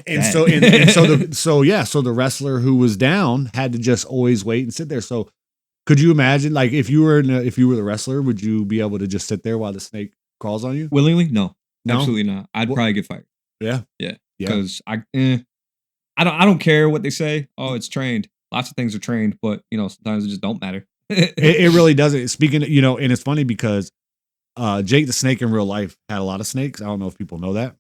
And so the wrestler who was down had to just always wait and sit there. So could you imagine, like, if you were the wrestler, would you be able to just sit there while the snake crawls on you? Willingly? No, absolutely not. I'd probably get fired. Yeah. Because I don't care what they say. Oh, it's trained. Lots of things are trained, but sometimes it just don't matter. it really doesn't. Speaking, and it's funny because Jake the Snake in real life had a lot of snakes. I don't know if people know that.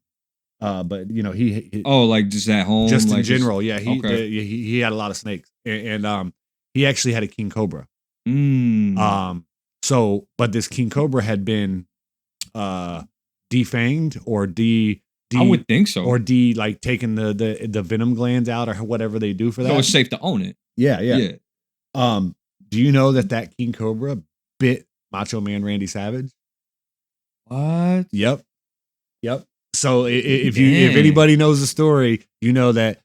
But he like just at home, just like in general, he had a lot of snakes, and he actually had a king cobra. So, but this king cobra had been defanged or I would think so, or like taking the venom glands out or whatever they do for that. So it's safe to own it. Yeah. Do you know that king cobra bit Macho Man Randy Savage? What? Yep. So if anybody knows the story, you know that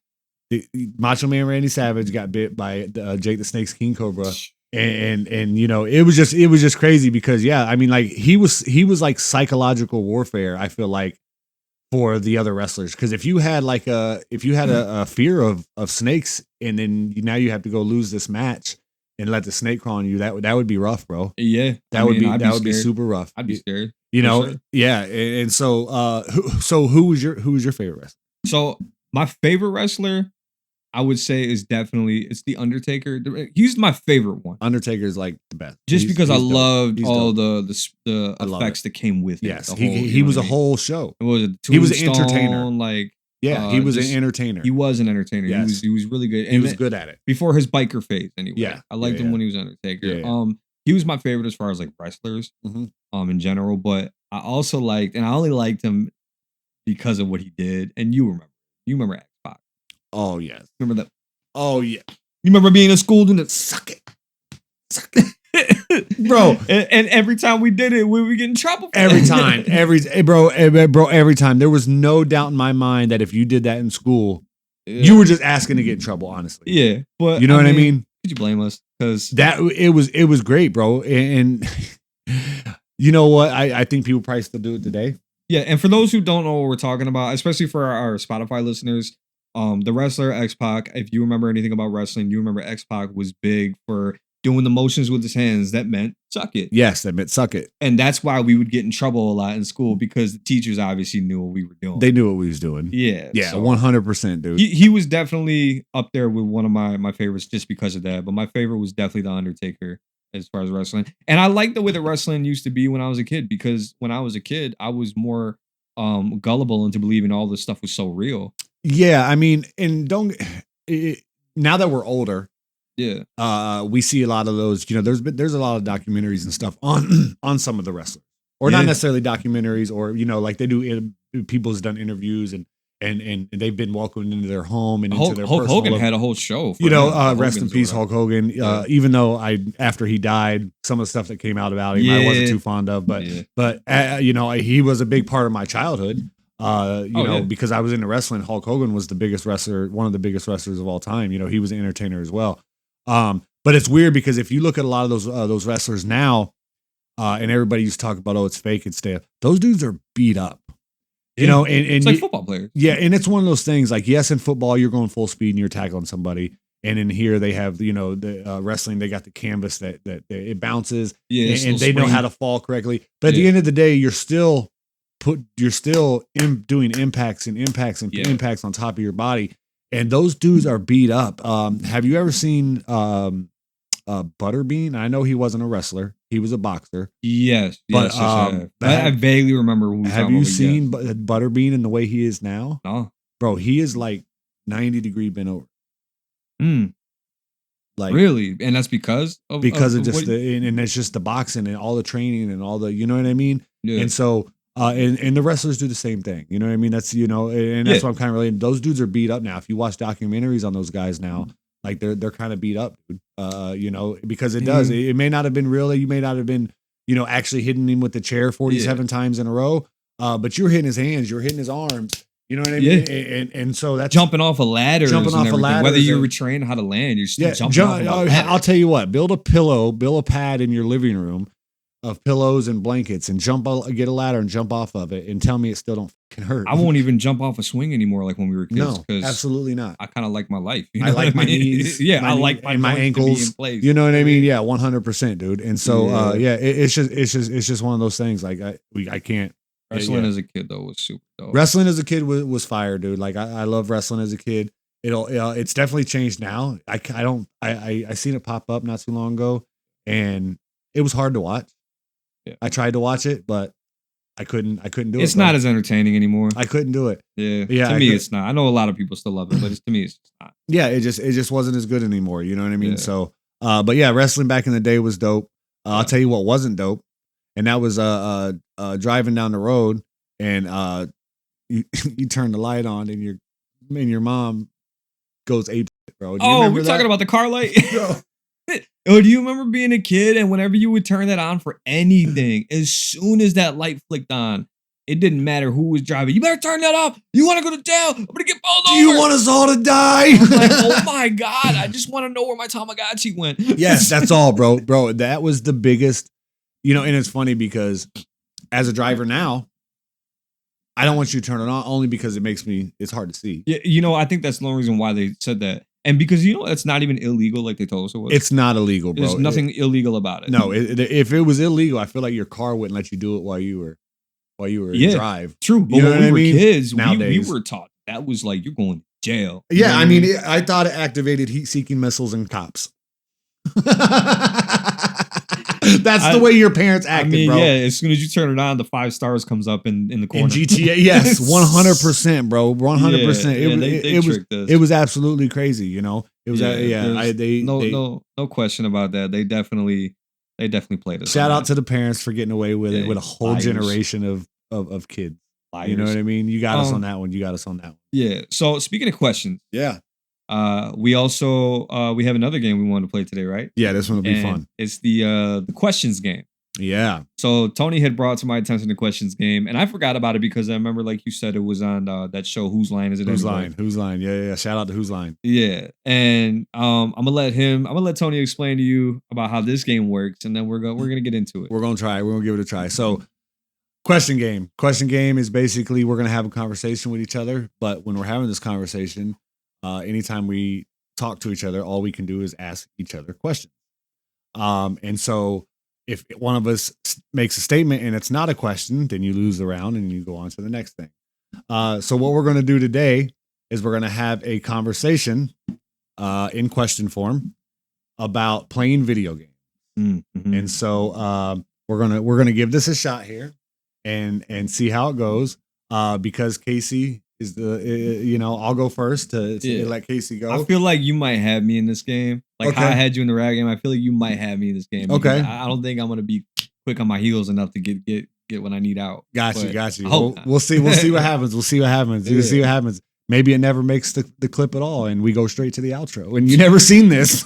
Macho Man Randy Savage got bit by Jake the Snake's king cobra. And it was just crazy because I mean, like he was like psychological warfare, I feel like, for the other wrestlers, because if you had a fear of snakes and then now you have to go lose this match and let the snake crawl on you, that would be rough, bro. Yeah, that would be super rough. I'd be scared. Sure. Yeah, and so who was your favorite wrestler? So My favorite wrestler, I would say, is definitely it's the Undertaker. He's my favorite one. Undertaker's like the best, just because I loved all dope. the effects that came with it. Yes, he was a whole show. It was he was an entertainer. Like he was an entertainer. He was an entertainer. Yes. He was really good. He was good at it before his biker phase. Anyway, yeah, I liked him when he was Undertaker. Yeah. He was my favorite as far as like wrestlers, in general. But I also liked, and I only liked him because of what he did. And you remember X-Pac. Oh yes, remember that? Oh yeah, you remember being in school doing it? Suck it, bro. And every time we did it, we would get in trouble. Every time, every time. There was no doubt in my mind that if you did that in school, you were just asking to get in trouble. Honestly, yeah. But you know what I mean? Could you blame us? Because that it was great, bro. And you know what? I think people probably still do it today. Yeah, and for those who don't know what we're talking about, especially for our Spotify listeners, the wrestler X-Pac, if you remember anything about wrestling, you remember X-Pac was big for doing the motions with his hands. That meant suck it. Yes, that meant suck it. And that's why we would get in trouble a lot in school because the teachers obviously knew what we were doing. They knew what we was doing. Yeah. Yeah, 100%, dude. He was definitely up there with one of my favorites just because of that. But my favorite was definitely The Undertaker as far as wrestling. And I like the way that wrestling used to be when I was a kid because when I was a kid, I was more gullible into believing all this stuff was so real. Yeah, I mean, and now that we're older, we see a lot of those. You know, there's a lot of documentaries and stuff on some of the wrestlers, or not necessarily documentaries, or like they do. People's done interviews and they've been welcomed into their home and into their Hulk Hogan had a whole show. Rest in peace, Hulk Hogan. Even though after he died, some of the stuff that came out about him I wasn't too fond of, but he was a big part of my childhood. Because I was into wrestling. Hulk Hogan was the biggest wrestler, one of the biggest wrestlers of all time. He was an entertainer as well. But it's weird because if you look at a lot of those wrestlers now, and everybody used to talk about, it's fake and stuff. Those dudes are beat up. And it's like football players. Yeah, and it's one of those things. Like, yes, in football you're going full speed and you're tackling somebody, and in here they have the wrestling. They got the canvas that it bounces, and they know how to fall correctly. But at the end of the day, you're still doing impacts on top of your body, and those dudes are beat up. Have you ever seen Butterbean? I know he wasn't a wrestler; he was a boxer. Yes, but I vaguely remember. Have you seen Butterbean and the way he is now? No, bro, he is like 90-degree bent over. Like really, and that's because of just and it's just the boxing and all the training and all the, you know what I mean? Yeah. And so. And the wrestlers do the same thing. You know what I mean? That's, and that's what I'm kind of relating. Those dudes are beat up now. If you watch documentaries on those guys now, like they're kind of beat up, dude. Because it does. It may not have been real. You may not have been, actually hitting him with the chair 47 times in a row. But you're hitting his hands, you're hitting his arms. You know what I mean? And so that's jumping off a ladder. Whether you were trained how to land, you're still jumping off a ladder. I'll tell you what, build a pad in your living room of pillows and blankets and get a ladder and jump off of it and tell me it still don't fucking hurt. I won't even jump off a swing anymore like when we were kids. No, absolutely not. I kind of like my life. I like my knees. I like my ankles. You know what I mean? Yeah, 100%, dude. And so, it's just one of those things. Like I can't. Wrestling as a kid though was super dope. Wrestling as a kid was fire, dude. Like I love wrestling as a kid. It's definitely changed now. I seen it pop up not too long ago, and it was hard to watch. Yeah. I tried to watch it, but I couldn't do it. It's not as entertaining anymore. I couldn't do it. Yeah. To me, it's not. I know a lot of people still love it, but to me, it's just not. Yeah, it just wasn't as good anymore. You know what I mean? Yeah. So, but yeah, wrestling back in the day was dope. I'll tell you what wasn't dope, and that was driving down the road, and you turn the light on, and your mom goes ape, bro. We're talking about the car light. Oh, do you remember being a kid and whenever you would turn that on for anything, as soon as that light flicked on, it didn't matter who was driving. You better turn that off. You want to go to jail? I'm going to get pulled over. Do you want us all to die? I'm like, oh my God, I just want to know where my Tamagotchi went. Yes, that's all, bro. Bro, that was the biggest, and it's funny because as a driver now, I don't want you to turn it on only because it's hard to see. Yeah, I think that's the only reason why they said that. And because it's not even illegal like they told us it was. It's not illegal, bro. There's nothing illegal about it. No, if it was illegal, I feel like your car wouldn't let you do it while you were in drive. True. But when we were kids, we were taught that was like you're going to jail. Yeah, I mean, I thought it activated heat-seeking missiles and cops. That's the way your parents acted, bro. Yeah, as soon as you turn it on, the 5 stars comes up in the corner. In GTA, yes, 100%, bro, 100%. It was absolutely crazy, you know. It was no question about that. They definitely played us. Shout out to the parents for getting away with it with a whole generation of kids. Liars. You know what I mean? You got us on that one. Yeah. So speaking of questions, yeah. We also we have another game we want to play today, right? Yeah, this one will be fun. It's the questions game. Yeah. So Tony had brought to my attention the questions game, and I forgot about it because I remember, like you said, it was on that show. Whose Line Is It? Whose Line? Yeah. Shout out to Whose Line. Yeah, and I'm gonna let Tony explain to you about how this game works, and then we're gonna get into it. We're gonna try. We're gonna give it a try. So, question game. Question game is basically we're gonna have a conversation with each other, but when we're having this conversation, anytime we talk to each other, all we can do is ask each other questions. And so if one of us makes a statement and it's not a question, then you lose the round and you go on to the next thing. So what we're going to do today is we're going to have a conversation in question form about playing video games. Mm-hmm. And so we're gonna give this a shot here and see how it goes. Because Casey is I'll go first to let Casey go. I feel like you might have me in this game. Like how I had you in the rag game. I feel like you might have me in this game. Okay. I don't think I'm gonna be quick on my heels enough to get when I need out. Got you. We'll see what happens. We'll see what happens. Maybe it never makes the clip at all, and we go straight to the outro. And you never seen this.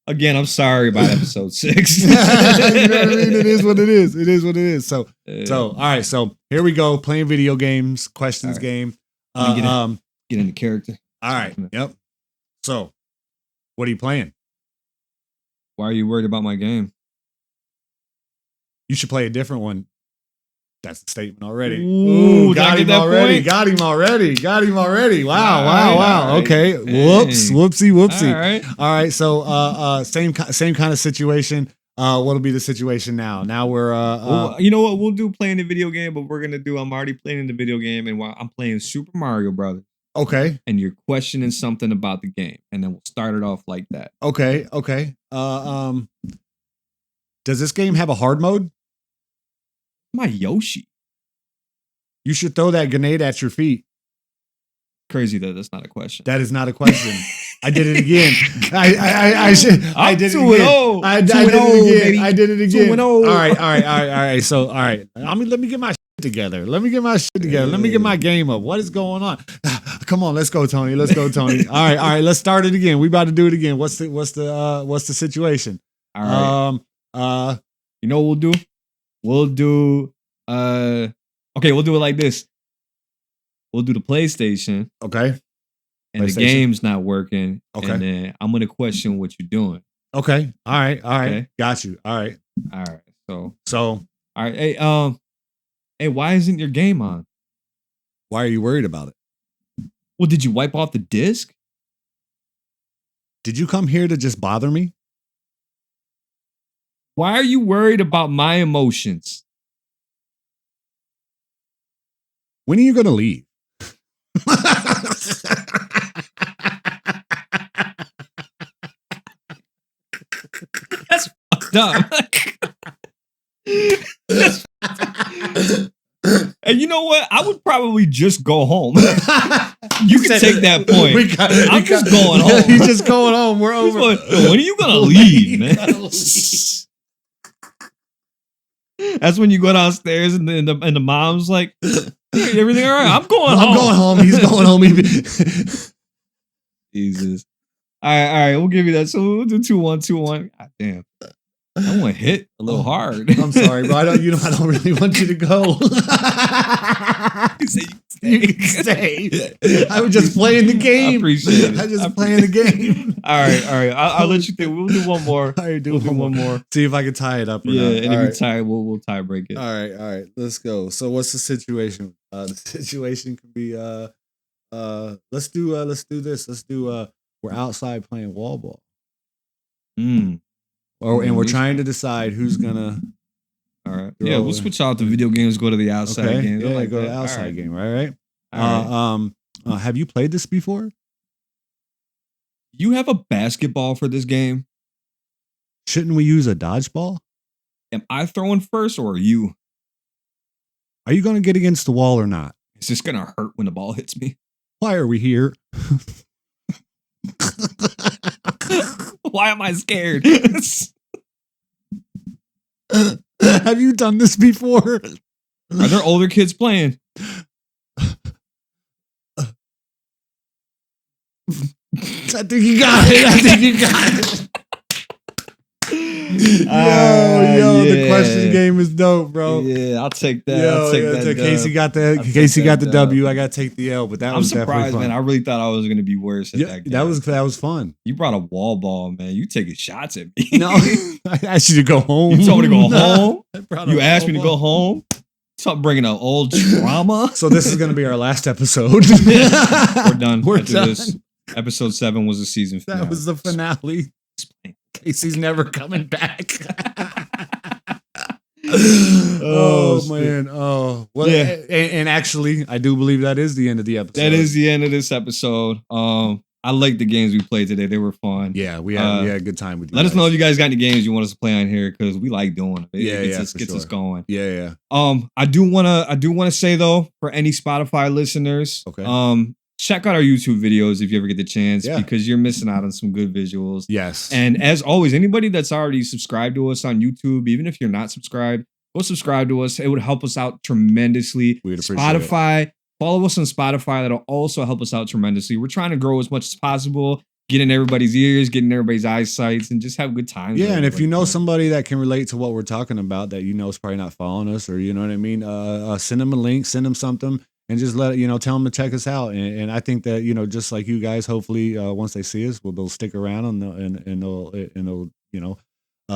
Again, I'm sorry about episode 6. You know what I mean? It is what it is. So all right. So here we go. Playing video games, questions game. Get into character. All right. Yep. So, what are you playing? Why are you worried about my game? You should play a different one. That's the statement already. Ooh, got him already. Wow. Okay. Whoopsie. All right. So, same kind of situation. What'll be the situation now? Now we're you know what? We'll do playing the video game, but I'm already playing the video game, and while I'm playing Super Mario Brothers. Okay. And you're questioning something about the game, and then we'll start it off like that. Okay. Does this game have a hard mode? My Yoshi. You should throw that grenade at your feet. Crazy that that's not a question. That is not a question. I did it again. I did it again. All right. So, all right. I mean, let me get my shit together. Let me get my game up. What is going on? Come on, let's go, Tony. All right. Let's start it again. We about to do it again. What's the situation? All right. You know what we'll do? We'll do it like this. We'll do the PlayStation. Okay. And the game's not working. Okay. And then I'm gonna question what you're doing. Okay. All right. Okay. Got you. All right. So all right. Hey, why isn't your game on? Why are you worried about it? Well, did you wipe off the disc? Did you come here to just bother me? Why are you worried about my emotions? When are you going to leave? That's fucked up. And you know what? I would probably just go home. You can take that point. I'm just going home. He's just going home. We're over. When are you going to leave, man? That's when you go downstairs and the mom's like, hey, everything all right? I'm going home. He's going home. Jesus. All right. We'll give you that. So we'll do 2-1. God damn. That one hit a little hard. I'm sorry, but I don't really want you to go. You can stay. I was just playing the game. I appreciate it. I just playing the game. All right. I'll let you think. We'll do one more. All right, we'll do one more. See if I can tie it up or not. And if you tie it, we'll tie break it. All right. Let's go. So what's the situation? The situation could be let's do this. Let's do we're outside playing wall ball. And we're trying to decide who's gonna. All right. Yeah, we'll switch out the video games. Go to the outside game. Yeah, go to the outside game. Right. Have you played this before? You have a basketball for this game? Shouldn't we use a dodgeball? Am I throwing first or are you? Are you going to get against the wall or not? Is this going to hurt when the ball hits me? Why are we here? Why am I scared? Have you done this before? Are there older kids playing? I think you got it. The question game is dope, bro. Yeah, I'll take that. I'll take that. Casey got the W. I got to take the L, but that was surprised, fun. man. I really thought I was going to be worse at that game. That was fun. You brought a wall ball, man. You taking shots at me. No, I asked you to go home. You told me to go home. You asked me to go home. Stop bringing up old trauma. So this is going to be our last episode. We're done. We're done. This. Episode 7 was the season finale. That was the finale. Casey's never coming back. Man. Oh, well, yeah. And actually, I do believe that is the end of the episode. That is the end of this episode. I like the games we played today. They were fun. Yeah, we had a good time with you. Let us know if you guys got any games you want us to play on here because we like doing it. It gets us going. Yeah. I do wanna say though, for any Spotify listeners, okay. Check out our YouTube videos if you ever get the chance because you're missing out on some good visuals. Yes. And as always, anybody that's already subscribed to us on YouTube, even if you're not subscribed, go subscribe to us. It would help us out tremendously. We'd appreciate Spotify, follow us on Spotify. That'll also help us out tremendously. We're trying to grow as much as possible, get in everybody's ears, get in everybody's eyesights, and just have good times. Yeah, and if you know somebody that can relate to what we're talking about that you know is probably not following us or you know what I mean, send them a link, send them something. And just tell them to check us out. And I think that, just like you guys, hopefully once they see us, they'll stick around and they'll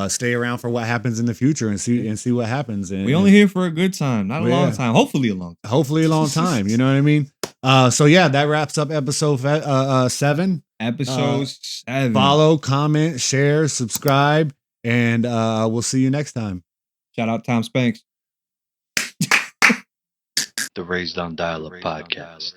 stay around for what happens in the future and see what happens. And we only here for a good time, not a long time. Hopefully a long time. Hopefully a long time. You know what I mean? So yeah, that wraps up episode 7. Episode 7. Follow, comment, share, subscribe, and we'll see you next time. Shout out Tom Spanks. The Raised on Dialup podcast.